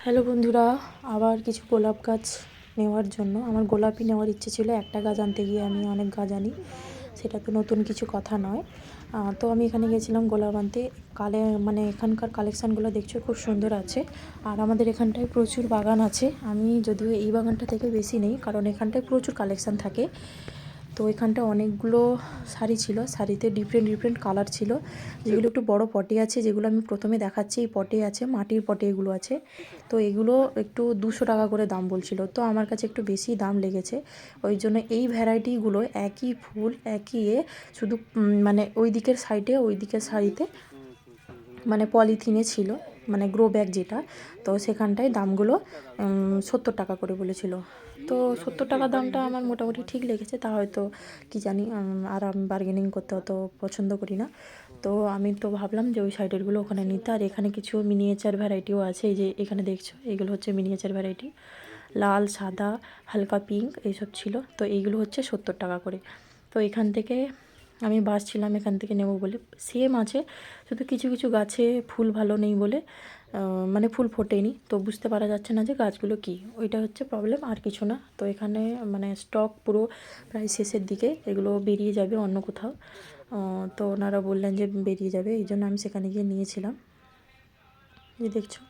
Hello বন্ধুরা, আবার কিছু গোলাপ গাছ নেওয়ার জন্য আমার গোলাপই নেওয়ার ইচ্ছে ছিল। একটা গাছ আনতে গিয়ে আমি অনেক গাছ আনি, সেটা তো নতুন কিছু কথা নয়। তো আমি এখানে গেছিলাম গোলাপ আনতে। মানে এখানকার কালেকশানগুলো দেখছো খুব সুন্দর আছে। আর আমাদের এখানটায় প্রচুর বাগান আছে। আমি যদিও এই বাগানটা থেকে বেশি নেই, কারণ এখানটায় প্রচুর কালেকশান থাকে। তো এখানটা অনেকগুলো শাড়ি ছিল, শাড়িতে ডিফারেন্ট ডিফারেন্ট কালার ছিল, যেগুলো একটু বড় পটে আছে, যেগুলো আমি প্রথমে দেখাচ্ছি। এই পটে আছে, মাটির পটে এগুলো আছে। তো এগুলো একটু 200 টাকা করে দাম বলছিল, তো আমার কাছে একটু বেশি দাম লেগেছে। ওই জন্য এই ভ্যারাইটিগুলো একই ফুল একই শুধু মানে ওই দিকের সাইডে, ওই দিকের শাড়িতে মানে পলিথিনে ছিল, মানে গ্রো ব্যাগ যেটা। তো সেখানটায় দামগুলো 70 টাকা করে বলেছিল। তো 70 টাকা দামটা আমার মোটামুটি ঠিক লেগেছে। তা হয়তো কি জানি, আর আমি বার্গেনিং করতে অত পছন্দ করি না। তো আমি তো ভাবলাম যে ওই সাইডেরগুলো ওখানে নিতে। আর এখানে কিছু মিনিয়েচার ভ্যারাইটিও আছে, এই যে এখানে দেখছো, এগুলো হচ্ছে মিনিয়েচার ভ্যারাইটি। লাল, সাদা, হালকা পিঙ্ক এইসব ছিল। তো এইগুলো হচ্ছে 70 টাকা করে। তো এখান থেকে আমি বাসছিলাম এখান থেকে নেব বলে। সেম আছে, শুধু কিছু কিছু গাছে ফুল ভালো নেই বলে, মানে ফুল ফোটেনি, তো বুঝতে পারা যাচ্ছে না যে গাছগুলো কী। ওইটা হচ্ছে প্রবলেম, আর কিছু না। তো এখানে মানে স্টক পুরো প্রায় শেষের দিকে, এগুলো বেরিয়ে যাবে অন্য কোথাও। তো ওনারা বললেন যে বেরিয়ে যাবে, এই জন্য আমি সেখানে গিয়ে নিয়েছিলাম। এই দেখছো,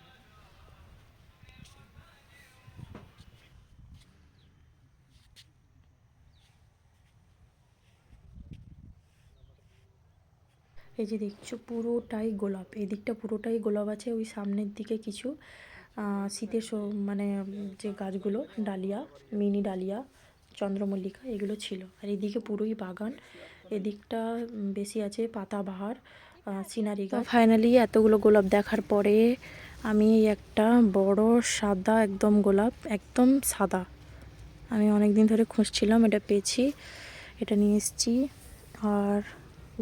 এই যে দেখছো পুরোটাই গোলাপ, এই দিকটা পুরোটাই গোলাপ আছে। ওই সামনের দিকে কিছু শীতের মানে যে গাছগুলো, ডালিয়া, মিনি ডালিয়া, চন্দ্রমল্লিকা এগুলো ছিল। আর এদিকে পুরোই বাগান। এদিকটা বেশি আছে পাতাবাহার, সিনারি গাছ। ফাইনালি এতগুলো গোলাপ দেখার পরে আমি একটা বড় সাদা একদম গোলাপ, একদম সাদা, আমি অনেক দিন ধরে খুঁজছিলাম, এটা পেয়েছি, এটা নিয়ে এসেছি। আর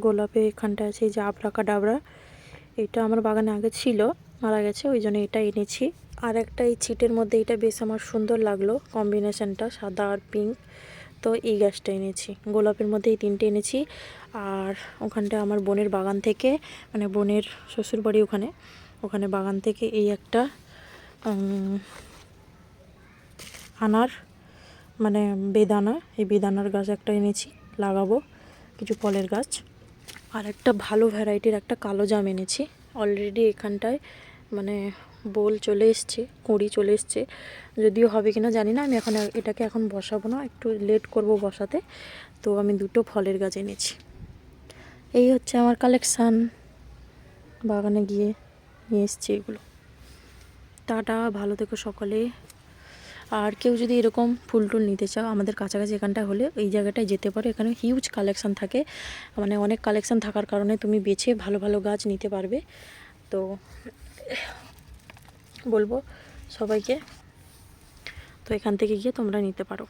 গোলাপে এখানটা আছে এই যে আবরাকা ডাবরা, এটা আমার বাগানে আগে ছিল, মারা গেছে, ওই জন্য এটা এনেছি। আর একটা এই ছিটের মধ্যে, এটা বেশ আমার সুন্দর লাগলো কম্বিনেশনটা, সাদা আর পিঙ্ক। তো এই গাছটা এনেছি, গোলাপের মধ্যে এই তিনটে এনেছি। আর ওখানটা আমার বোনের বাগান থেকে, মানে বোনের শ্বশুরবাড়ি ওখানে, ওখানে বাগান থেকে এই একটা আনার মানে বেদানা, এই বেদানার গাছ একটা এনেছি, লাগাবো কিছু ফলের গাছ। আর একটা ভালো ভ্যারাইটির একটা কালো জাম এনেছি। অলরেডি এখানটায় মানে বোল চলে এসছে, কুঁড়ি চলে এসছে, যদিও হবে কিনা জানি না। আমি এখন এটাকে এখন বসাবো না, একটু লেট করব বসাতে। তো আমি দুটো ফলের গাছ এনেছি। এই হচ্ছে আমার কালেকশান, বাগানে গিয়ে নিয়ে এসছি এগুলো। টাটা, ভালো থেকো সকলে। আর কেউ যদি এরকম ফুল টুল নিতে চাও, আমাদের কাছাকাছি এখানটা হলে এই জায়গাটায় যেতে পারো। এখানে হিউজ কালেকশান থাকে, মানে অনেক কালেকশান থাকার কারণে তুমি বেছে ভালো ভালো গাছ নিতে পারবে। তো বলবো সবাইকে, তো এখান থেকে গিয়ে তোমরা নিতে পারো।